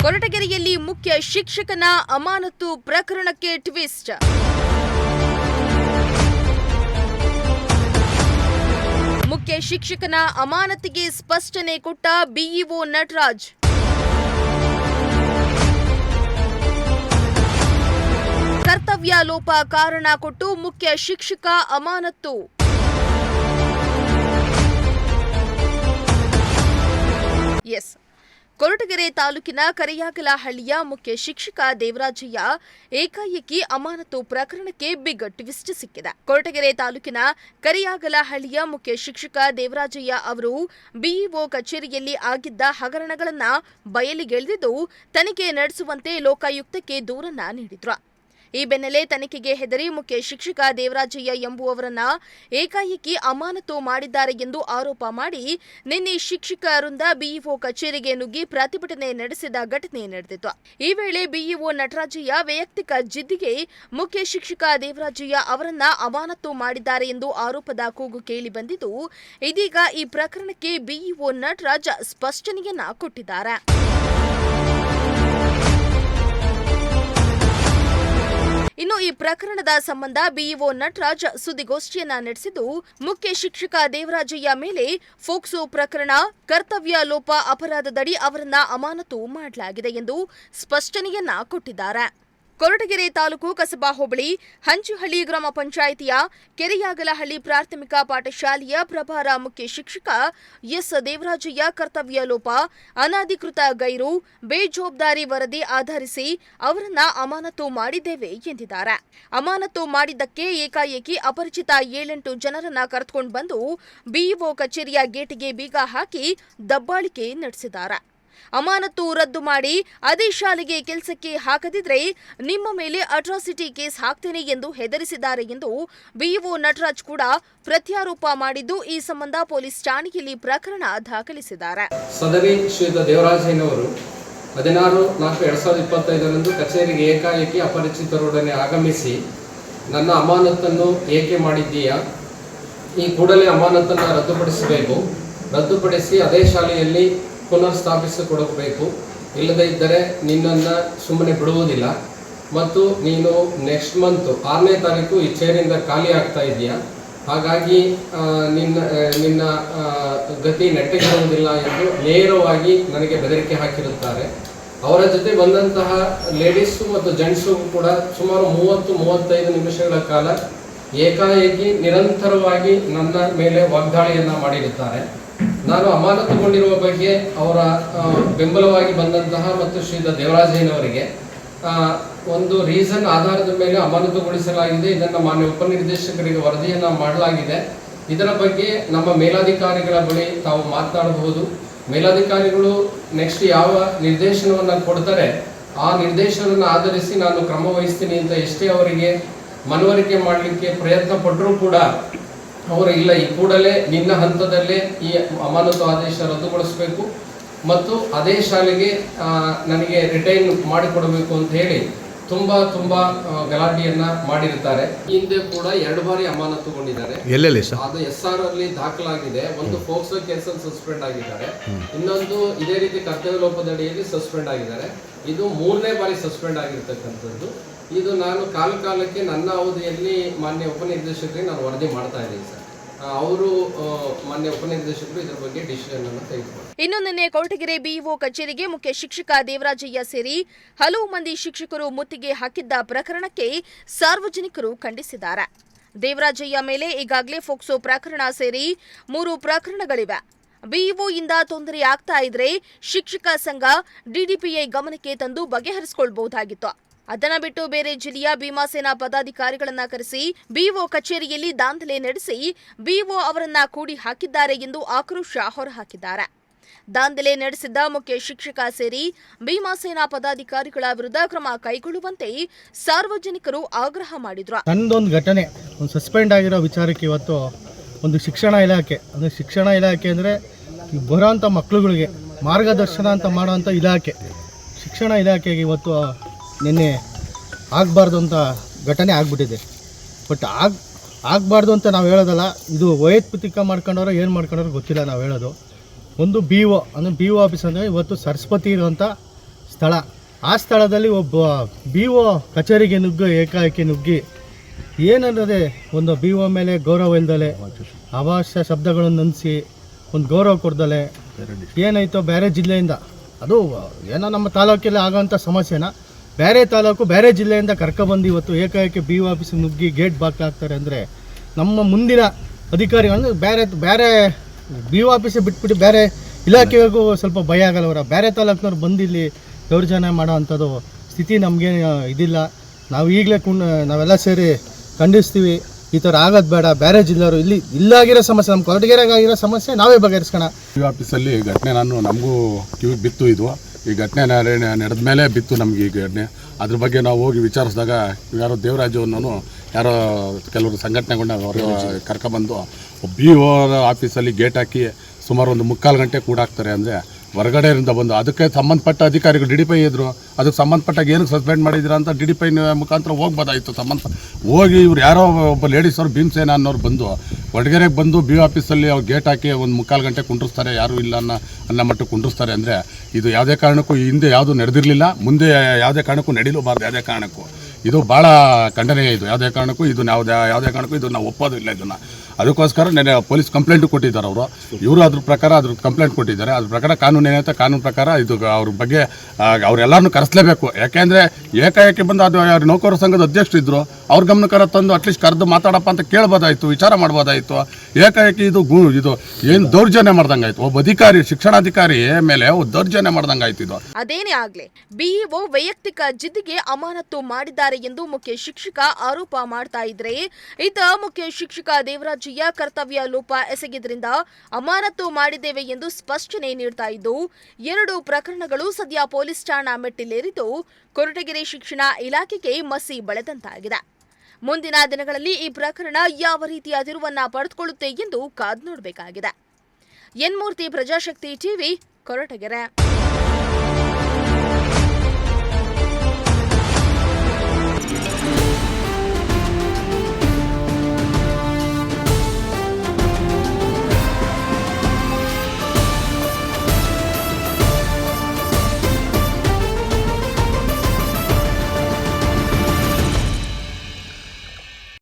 ಕೊರಟಗೆರೆಯಲ್ಲಿ ಮುಖ್ಯ ಶಿಕ್ಷಕನ ಅಮಾನತು ಪ್ರಕರಣಕ್ಕೆ ಟ್ವಿಸ್ಟ್. ಮುಖ್ಯ ಶಿಕ್ಷಕನ ಅಮಾನತಿಗೆ ಸ್ಪಷ್ಟನೆ ಕೊಟ್ಟ ಬಿಇಒ ನಟರಾಜ್. ಕರ್ತವ್ಯ ಲೋಪ ಕಾರಣ ಕೊಟ್ಟು ಮುಖ್ಯ ಶಿಕ್ಷಕ ಅಮಾನತು. ಕೊರಟಗೆರೆ ತಾಲೂಕಿನ ಕರಿಯಾಗಲಹಳ್ಳಿಯ ಮುಖ್ಯ ಶಿಕ್ಷಕ ದೇವರಾಜಯ್ಯ ಏಕಾಏಕಿ ಅಮಾನತು ಪ್ರಕರಣಕ್ಕೆ ಬಿಗ್ ಟ್ವಿಸ್ಟ್ ಸಿಕ್ಕಿದೆ. ಕೊರಟಗೆರೆ ತಾಲೂಕಿನ ಕರಿಯಾಗಲಹಳ್ಳಿಯ ಮುಖ್ಯ ಶಿಕ್ಷಕ ದೇವರಾಜಯ್ಯ ಅವರು ಬಿಇಒ ಕಚೇರಿಯಲ್ಲಿ ಆಗಿದ್ದ ಹಗರಣಗಳನ್ನು ಬಯಲಿಗೆಳೆದಿದ್ದು ತನಿಖೆ ನಡೆಸುವಂತೆ ಲೋಕಾಯುಕ್ತಕ್ಕೆ ದೂರನ್ನ ನೀಡಿದ್ರು. ಈ ಬೆನ್ನಲ್ಲೇ ತನಿಖೆಗೆ ಹೆದರಿ ಮುಖ್ಯ ಶಿಕ್ಷಕ ದೇವರಾಜಯ್ಯ ಎಂಬುವವರನ್ನ ಏಕಾಏಕಿ ಅಮಾನತು ಮಾಡಿದ್ದಾರೆ ಎಂದು ಆರೋಪ ಮಾಡಿ ನಿನ್ನೆ ಶಿಕ್ಷಕ ವೃಂದ ಬಿಇಒ ಕಚೇರಿಗೆ ನುಗ್ಗಿ ಪ್ರತಿಭಟನೆ ನಡೆಸಿದ ಘಟನೆ ನಡೆದಿತ್ತು. ಈ ವೇಳೆ ಬಿಇಒ ನಟರಾಜಯ್ಯ ವೈಯಕ್ತಿಕ ಜಿದ್ದಿಗೆ ಮುಖ್ಯ ಶಿಕ್ಷಕ ದೇವರಾಜಯ್ಯ ಅವರನ್ನ ಅಮಾನತು ಮಾಡಿದ್ದಾರೆ ಎಂದು ಆರೋಪದ ಕೂಗು ಕೇಳಿ ಬಂದಿದ್ದು, ಇದೀಗ ಈ ಪ್ರಕರಣಕ್ಕೆ ಬಿಇಒ ನಟರಾಜ್ ಸ್ಪಷ್ಟನೆಯನ್ನ ಕೊಟ್ಟಿದ್ದಾರೆ. ಇನ್ನು ಈ ಪ್ರಕರಣದ ಸಂಬಂಧ ಬಿಇಒ ನಟರಾಜ್ ಸುದ್ದಿಗೋಷ್ಠಿಯನ್ನ ನಡೆಸಿದ್ದು, ಮುಖ್ಯ ಶಿಕ್ಷಕ ದೇವರಾಜಯ್ಯ ಮೇಲೆ ಫೋಕ್ಸೋ ಪ್ರಕರಣ, ಕರ್ತವ್ಯ ಲೋಪ ಅಪರಾಧದಡಿ ಅವರನ್ನ ಅಮಾನತು ಮಾಡಲಾಗಿದೆ ಎಂದು ಸ್ಪಷ್ಟನೆಯನ್ನ ಕೊಟ್ಟಿದ್ದಾರೆ. ಕೊರಟಗೆರೆ ತಾಲೂಕು ಕಸಬಾ ಹೋಬಳಿ ಹಂಚಿಹಳ್ಳಿ ಗ್ರಾಮ ಪಂಚಾಯಿತಿಯ ಕೆರೆಯಾಗಲಹಳ್ಳಿ ಪ್ರಾಥಮಿಕ ಪಾಠಶಾಲೆಯ ಪ್ರಭಾರ ಮುಖ್ಯ ಶಿಕ್ಷಕ ಎಸ್ ದೇವರಾಜಯ್ಯ ಕರ್ತವ್ಯ ಲೋಪ, ಅನಧಿಕೃತ ಗೈರು, ಬೇಜವಾಬ್ದಾರಿ ವರದಿ ಆಧರಿಸಿ ಅವರನ್ನ ಅಮಾನತು ಮಾಡಿದ್ದೇವೆ ಎಂದಿದ್ದಾರೆ. ಅಮಾನತು ಮಾಡಿದ್ದಕ್ಕೆ ಏಕಾಏಕಿ ಅಪರಿಚಿತ 7-8 ಜನರನ್ನ ಕರೆದುಕೊಂಡು ಬಂದು ಬಿಇಒ ಕಚೇರಿಯ ಗೇಟಿಗೆ ಬೀಗ ಹಾಕಿ ದಬ್ಬಾಳಿಕೆ ನಡೆಸಿದ್ದಾರೆ. ಅಮಾನತು ರದ್ದು ಮಾಡಿ ಅದೇ ಶಾಲೆಗೆ ಕೆಲಸಕ್ಕೆ ಹಾಕದಿದ್ರೆ ನಿಮ್ಮ ಮೇಲೆ ಅಟ್ರಾಸಿಟಿ ಕೇಸ್ ಹಾಕ್ತೇನೆ ಎಂದು ಹೆದರಿಸಿದ್ದಾರೆ ಎಂದು ಬಿಇಒ ನಟರಾಜ್ ಕೂಡ ಪ್ರತ್ಯಾರೋಪ ಮಾಡಿದ್ದು, ಈ ಸಂಬಂಧ ಪೊಲೀಸ್ ಠಾಣೆಯಲ್ಲಿ ಪ್ರಕರಣ ದಾಖಲಿಸಿದ್ದಾರೆ. ಸದರಿ ಶ್ರೀಯುತ ದೇವರಾಜಯ್ಯನವರು 16/4/2025 ಕಚೇರಿಗೆ ಏಕಾಏಕಿ ಅಪರಿಚಿತರೊಡನೆ ಆಗಮಿಸಿ ನನ್ನ ಅಮಾನತನ್ನು ಏಕೆ ಮಾಡಿದ್ದೀಯಾ, ಈ ಕೂಡಲೇ ಅಮಾನತನ್ನು ರದ್ದುಪಡಿಸಿ ಅದೇ ಶಾಲೆಯಲ್ಲಿ ಪುನರ್ ಸ್ಥಾಪಿಸಿಕೊಡಬೇಕು, ಇಲ್ಲದೇ ಇದ್ದರೆ ನಿನ್ನನ್ನು ಸುಮ್ಮನೆ ಬಿಡುವುದಿಲ್ಲ ಮತ್ತು ನೀನು ನೆಕ್ಸ್ಟ್ ಮಂತ್ 6ನೇ ತಾರೀಕು ಈ ಚೇರಿಂದ ಖಾಲಿ ಆಗ್ತಾ ಇದೆಯಾ, ಹಾಗಾಗಿ ನಿನ್ನ ಗತಿ ನೆಟ್ಟಗಿರುವುದಿಲ್ಲ ಎಂದು ನೇರವಾಗಿ ನನಗೆ ಬೆದರಿಕೆ ಹಾಕಿರುತ್ತಾರೆ. ಅವರ ಜೊತೆ ಬಂದಂತಹ ಲೇಡೀಸು ಮತ್ತು ಜೆಂಟ್ಸು ಕೂಡ ಸುಮಾರು 30-35 ನಿಮಿಷಗಳ ಕಾಲ ಏಕಾಏಕಿ ನಿರಂತರವಾಗಿ ನನ್ನ ಮೇಲೆ ವಾಗ್ದಾಳಿಯನ್ನು ಮಾಡಿರುತ್ತಾರೆ. ನಾನು ಅಮಾನತುಗೊಂಡಿರುವ ಬಗ್ಗೆ ಅವರ ಬೆಂಬಲವಾಗಿ ಬಂದಂತಹ ಮತ್ತು ಶ್ರೀಯುತ ದೇವರಾಜಯ್ಯನವರಿಗೆ ಒಂದು ರೀಸನ್ ಆಧಾರದ ಮೇಲೆ ಅಮಾನತುಗೊಳಿಸಲಾಗಿದೆ. ಇದನ್ನು ಮಾನ್ಯ ಉಪನಿರ್ದೇಶಕರಿಗೆ ವರದಿಯನ್ನು ಮಾಡಲಾಗಿದೆ. ಇದರ ಬಗ್ಗೆ ನಮ್ಮ ಮೇಲಾಧಿಕಾರಿಗಳ ಬಳಿ ತಾವು ಮಾತನಾಡಬಹುದು. ಮೇಲಾಧಿಕಾರಿಗಳು ನೆಕ್ಸ್ಟ್ ಯಾವ ನಿರ್ದೇಶನವನ್ನು ಕೊಡ್ತಾರೆ ಆ ನಿರ್ದೇಶನವನ್ನು ಆಧರಿಸಿ ನಾನು ಕ್ರಮ ವಹಿಸ್ತೀನಿ ಅಂತ ಎಷ್ಟೇ ಅವರಿಗೆ ಮನವರಿಕೆ ಮಾಡಲಿಕ್ಕೆ ಪ್ರಯತ್ನ ಪಟ್ಟರೂ ಕೂಡ ಅವರು ಇಲ್ಲ, ಈ ಕೂಡಲೇ ನಿನ್ನ ಹಂತದಲ್ಲೇ ಈ ಅಮಾನತು ಆದೇಶ ರದ್ದುಗೊಳಿಸಬೇಕು ಮತ್ತು ಅದೇ ಶಾಲೆಗೆ ನನಗೆ ರಿಟೈನ್ ಮಾಡಿಕೊಡಬೇಕು ಅಂತ ಹೇಳಿ ತುಂಬಾ ಗಲಾಟೆಯನ್ನ ಮಾಡಿರ್ತಾರೆ. ಹಿಂದೆ ಕೂಡ 2 ಬಾರಿ ಅಮಾನತುಗೊಂಡಿದ್ದಾರೆ. ಅದು SR ಅಲ್ಲಿ ದಾಖಲಾಗಿದೆ. ಒಂದು ಫೋಕ್ಸೋ ಕೇಸಲ್ಲಿ ಸಸ್ಪೆಂಡ್ ಆಗಿದ್ದಾರೆ, ಇನ್ನೊಂದು ಇದೇ ರೀತಿ ಕರ್ತವ್ಯ ಲೋಪದಡಿಯಲ್ಲಿ ಸಸ್ಪೆಂಡ್ ಆಗಿದ್ದಾರೆ. ಇದು 3ನೇ ಬಾರಿ ಸಸ್ಪೆಂಡ್ ಆಗಿರ್ತಕ್ಕಂಥದ್ದು. ಇದು ನಾನು ಕಾಲಕ್ಕೆ ನನ್ನ ಅವಧಿಯಲ್ಲಿ ಮಾನ್ಯ ಉಪನಿರ್ದೇಶಕರಿಗೆ ನಾನು ವರದಿ ಮಾಡ್ತಾ ಇದ್ದೀನಿ ಸರ್. ಅವರು ಮಾನ್ಯ ಉಪನಿರ್ದೇಶಕರು ಇದರ ಬಗ್ಗೆ ಡಿಸಿಷನ್ ಅನ್ನು ತೆಗೆದುಕೊಂಡರು. ಇನ್ನು ನಿನ್ನೆ ಕೊರಟಗೆರೆ ಬಿಇಒ ಕಚೇರಿಗೆ ಮುಖ್ಯ ಶಿಕ್ಷಕ ದೇವರಾಜಯ್ಯ ಸೇರಿ ಹಲವು ಮಂದಿ ಶಿಕ್ಷಕರು ಮುತ್ತಿಗೆ ಹಾಕಿದ್ದ ಪ್ರಕರಣಕ್ಕೆ ಸಾರ್ವಜನಿಕರು ಖಂಡಿಸಿದ್ದಾರೆ. ದೇವರಾಜಯ್ಯ ಮೇಲೆ ಈಗಾಗಲೇ ಫೋಕ್ಸೋ ಪ್ರಕರಣ ಸೇರಿ 3 ಪ್ರಕರಣಗಳಿವೆ. ಬಿಇಒ ಇಂದ ತೊಂದರೆ ಆಗ್ತಾ ಇದ್ರೆ ಶಿಕ್ಷಕ ಸಂಘ ಡಿಡಿಪಿಐ ಗಮನಕ್ಕೆ ತಂದು ಬಗೆಹರಿಸಿಕೊಳ್ಳಬಹುದಾಗಿತ್ತು. ಅದನ್ನ ಬಿಟ್ಟು ಬೇರೆ ಜಿಲ್ಲೆಯ ಭೀಮಾಸೇನಾ ಪದಾಧಿಕಾರಿಗಳನ್ನ ಕರೆಸಿ ಬಿಇಒ ಕಚೇರಿಯಲ್ಲಿ ದಾಂಧಲೆ ನಡೆಸಿ ಬಿಇಒ ಅವರನ್ನ ಕೂಡಿ ಹಾಕಿದ್ದಾರೆ ಎಂದು ಆಕ್ರೋಶ ಹೊರಹಾಕಿದ್ದಾರೆ. ದಾಂಧಲೆ ನಡೆಸಿದ್ದ ಮುಖ್ಯ ಶಿಕ್ಷಕ ಸೇರಿ ಭೀಮಾಸೇನಾ ಪದಾಧಿಕಾರಿಗಳ ವಿರುದ್ಧ ಕ್ರಮ ಕೈಗೊಳ್ಳುವಂತೆ ಸಾರ್ವಜನಿಕರು ಆಗ್ರಹ ಮಾಡಿದ್ರು. ನನ್ನದೊಂದು ಘಟನೆ, ಒಂದು ಸಸ್ಪೆಂಡ್ ಆಗಿರೋ ವಿಚಾರಕ್ಕೆ ಇವತ್ತು ಒಂದು ಶಿಕ್ಷಣ ಇಲಾಖೆ ಅಂದರೆ ಬರೋಂಥ ಮಕ್ಕಳುಗಳಿಗೆ ಮಾರ್ಗದರ್ಶನ ಅಂತ ಮಾಡೋವಂಥ ಇಲಾಖೆ, ಶಿಕ್ಷಣ ಇಲಾಖೆಗೆ ಇವತ್ತು ನಿನ್ನೆ ಆಗಬಾರ್ದು ಅಂತ ಘಟನೆ ಆಗಿಬಿಟ್ಟಿದೆ. ಬಟ್ ಆಗಬಾರ್ದು ಅಂತ ನಾವು ಹೇಳೋದಲ್ಲ, ಇದು ವೈಯಕ್ತಿಕ ಮಾಡ್ಕೊಂಡವ್ರು ಏನು ಮಾಡ್ಕೊಂಡವ್ರು ಗೊತ್ತಿಲ್ಲ. ನಾವು ಹೇಳೋದು ಒಂದು BO ಆಫೀಸ್ ಅಂದರೆ ಇವತ್ತು ಸರಸ್ವತಿ ಇರುವಂಥ ಸ್ಥಳ. ಆ ಸ್ಥಳದಲ್ಲಿ ಒಬ್ಬ BO ಕಚೇರಿಗೆ ಏಕಾಏಕಿ ನುಗ್ಗಿ ಏನನ್ನದೇ ಒಂದು BO ಮೇಲೆ ಗೌರವ ಇಲ್ದಲೆ, ಅಭಾಷೆ ಶಬ್ದಗಳನ್ನು ನೆನೆಸಿ ಒಂದು ಗೌರವ ಕೊಡ್ದಲೆ, ಏನಾಯ್ತೋ ಬೇರೆ ಜಿಲ್ಲೆಯಿಂದ, ಅದು ಏನೋ ನಮ್ಮ ತಾಲೂಕಲ್ಲಿ ಆಗೋವಂಥ ಸಮಸ್ಯೆನ ಬೇರೆ ತಾಲೂಕು ಬೇರೆ ಜಿಲ್ಲೆಯಿಂದ ಕರ್ಕೊಬಂದು ಇವತ್ತು ಏಕಾಏಕಿ BO ಆಫೀಸಿಗೆ ನುಗ್ಗಿ ಗೇಟ್ ಬಾಕ್ಲಾಗ್ತಾರೆ ಅಂದರೆ ನಮ್ಮ ಮುಂದಿನ ಅಧಿಕಾರಿಗಳು ಬೇರೆ BO ಆಫೀಸಿಗೆ ಬಿಟ್ಬಿಟ್ಟು ಬೇರೆ ಇಲಾಖೆಗೂ ಸ್ವಲ್ಪ ಭಯ ಆಗಲ್ಲವರ. ಬೇರೆ ತಾಲೂಕಿನವ್ರು ಬಂದು ಇಲ್ಲಿ ದೌರ್ಜನ್ಯ ಮಾಡೋ ಅಂಥದ್ದು ಸ್ಥಿತಿ ನಮಗೆ ಇದಿಲ್ಲ. ನಾವು ಈಗಲೇ ನಾವೆಲ್ಲ ಸೇರಿ ಖಂಡಿಸ್ತೀವಿ. ಈ ಥರ ಆಗೋದು ಬೇಡ. ಬೇರೆ ಜಿಲ್ಲೆಯವರು ಇಲ್ಲಾಗಿರೋ ಸಮಸ್ಯೆ, ನಮ್ಮ ಕೊರಟಗೆರೆಗೆ ಆಗಿರೋ ಸಮಸ್ಯೆ ನಾವೇ ಬಗೆಹರಿಸ್ಕೋಣ. BO ಆಫೀಸಲ್ಲಿ ಘಟನೆ ನಮಗೂ ಕಿವಿಗೆ ಬಿತ್ತು. ಈ ಘಟನೆ ನಡೆದ ಮೇಲೆ ಬಿತ್ತು ನಮಗೆ ಈ ಘಟನೆ. ಅದ್ರ ಬಗ್ಗೆ ನಾವು ಹೋಗಿ ವಿಚಾರಿಸಿದಾಗ ಯಾರೋ ದೇವರಾಜು ಅನ್ನೋನು ಯಾರೋ ಕೆಲವರು ಸಂಘಟನೆಗೊಂಡು ಅವರು ಕರ್ಕೊಬಂದು BO ಆಫೀಸಲ್ಲಿ ಗೇಟ್ ಹಾಕಿ ಸುಮಾರು ಒಂದು 3/4 ಗಂಟೆ ಕೂಡಾಕ್ತಾರೆ. ಅಂದರೆ ಹೊರಗಡೆಯಿಂದ ಬಂದು ಅದಕ್ಕೆ ಸಂಬಂಧಪಟ್ಟ ಅಧಿಕಾರಿಗಳು DDP ಇದ್ದರು. ಅದಕ್ಕೆ ಸಂಬಂಧಪಟ್ಟಾಗ ಏನಕ್ಕೆ ಸಸ್ಪೆಂಡ್ ಮಾಡಿದ್ದೀರಾ ಅಂತ DDP ಮುಖಾಂತರ ಹೋಗ್ಬೋದಾಯಿತು. ಹೋಗಿ ಇವ್ರು ಯಾರೋ ಒಬ್ಬ ಲೇಡೀಸವ್ರು ಭೀಮಸೇನ ಅನ್ನೋರು ಬಂದು ಕೊರಟಗೆರೆಗೆ ಬಂದು BO ಆಫೀಸಲ್ಲಿ ಅವ್ರು ಗೇಟ್ ಹಾಕಿ ಒಂದು 3/4 ಗಂಟೆ ಕುಂಡ್ರಿಸ್ತಾರೆ. ಯಾರೂ ಇಲ್ಲ ಅನ್ನೋ ಮಟ್ಟಕ್ಕೆ ಕುಂಡ್ರಿಸ್ತಾರೆ. ಅಂದರೆ ಇದು ಯಾವುದೇ ಕಾರಣಕ್ಕೂ ಹಿಂದೆ ಯಾವುದೂ ನಡೆದಿರಲಿಲ್ಲ, ಮುಂದೆ ಯಾವುದೇ ಕಾರಣಕ್ಕೂ ನಡೀಲೂಬಾರ್ದು. ಯಾವುದೇ ಕಾರಣಕ್ಕೂ ಇದು ಭಾಳ ಖಂಡನೀಯ. ಇದು ಯಾವುದೇ ಕಾರಣಕ್ಕೂ ಯಾವುದೇ ಕಾರಣಕ್ಕೂ ಇದು ನಾವು ಒಪ್ಪೋದಿಲ್ಲ. ಇದನ್ನು ಅದಕ್ಕೋಸ್ಕರ ನೆನೆ ಪೊಲೀಸ್ ಕಂಪ್ಲೇಂಟು ಕೊಟ್ಟಿದ್ದಾರೆ. ಇವರು ಅದ್ರ ಪ್ರಕಾರ ಕಂಪ್ಲೇಂಟ್ ಕೊಟ್ಟಿದ್ದಾರೆ. ಅದ್ರ ಪ್ರಕಾರ ಕಾನೂನು ಏನೈತೆ ಕಾನೂನು ಪ್ರಕಾರ ಇದು ಅವ್ರ ಬಗ್ಗೆ ಅವರೆಲ್ಲರನ್ನೂ ಕರೆಸಲೇಬೇಕು. ಯಾಕೆಂದರೆ ಏಕಾಏಕಿ ಬಂದು ಅದು ನೌಕರರ ಸಂಘದ ಅಧ್ಯಕ್ಷರಿದ್ದರು, ಅವ್ರ ಗಮನಕರ ತಂದು ಅಟ್ಲೀಸ್ಟ್ ಕರೆದು ಮಾತಾಡಪ್ಪ ಅಂತ ಕೇಳ್ಬೋದಾಯಿತು, ವಿಚಾರ ಮಾಡ್ಬೋದಾಯಿತು. ಏಕಾಏಕಿ ಇದು ಏನು ದೌರ್ಜನ್ಯ ಮಾಡ್ದಂಗೆ ಆಯಿತು. ಒಬ್ಬ ಅಧಿಕಾರಿ, ಶಿಕ್ಷಣಾಧಿಕಾರಿ ಮೇಲೆ ದೌರ್ಜನ್ಯ ಮಾಡ್ದಂಗೆ ಆಯ್ತು. ಇದು ಅದೇನೇ ಆಗ್ಲಿ, BEO ವೈಯಕ್ತಿಕ ಜಿದ್ದಿಗೆ ಅಮಾನತು ಮಾಡಿದ್ದಾರೆ ಎಂದು ಮುಖ್ಯ ಶಿಕ್ಷಕ ಆರೋಪ ಮಾಡ್ತಾ ಇದ್ರೆ, ಇತ್ತ ಮುಖ್ಯ ಶಿಕ್ಷಕ ದೇವರಾಜಯ್ಯ ಕರ್ತವ್ಯ ಲೋಪ ಎಸಗಿದ್ರಿಂದ ಅಮಾನತು ಮಾಡಿದ್ದೇವೆ ಎಂದು ಸ್ಪಷ್ಟನೆ ನೀಡ್ತಾ ಇದ್ದು, 2 ಪ್ರಕರಣಗಳು ಸದ್ಯ ಪೊಲೀಸ್ ಠಾಣಾ ಮೆಟ್ಟಿಲೇರಿದ್ದು ಕೊರಟಗೆರೆ ಶಿಕ್ಷಣ ಇಲಾಖೆಗೆ ಮಸಿ ಬಳೆದಂತಾಗಿದೆ. ಮುಂದಿನ ದಿನಗಳಲ್ಲಿ ಈ ಪ್ರಕರಣ ಯಾವ ರೀತಿಯ ತಿರುವನ್ನ ಪಡೆದುಕೊಳ್ಳುತ್ತೆ ಎಂದು ಕಾದು ನೋಡಬೇಕಾಗಿದೆ. ಎನ್ ಮೂರ್ತಿ, ಪ್ರಜಾಶಕ್ತಿ ಟಿವಿ, ಕೊರಟಗೆರೆ.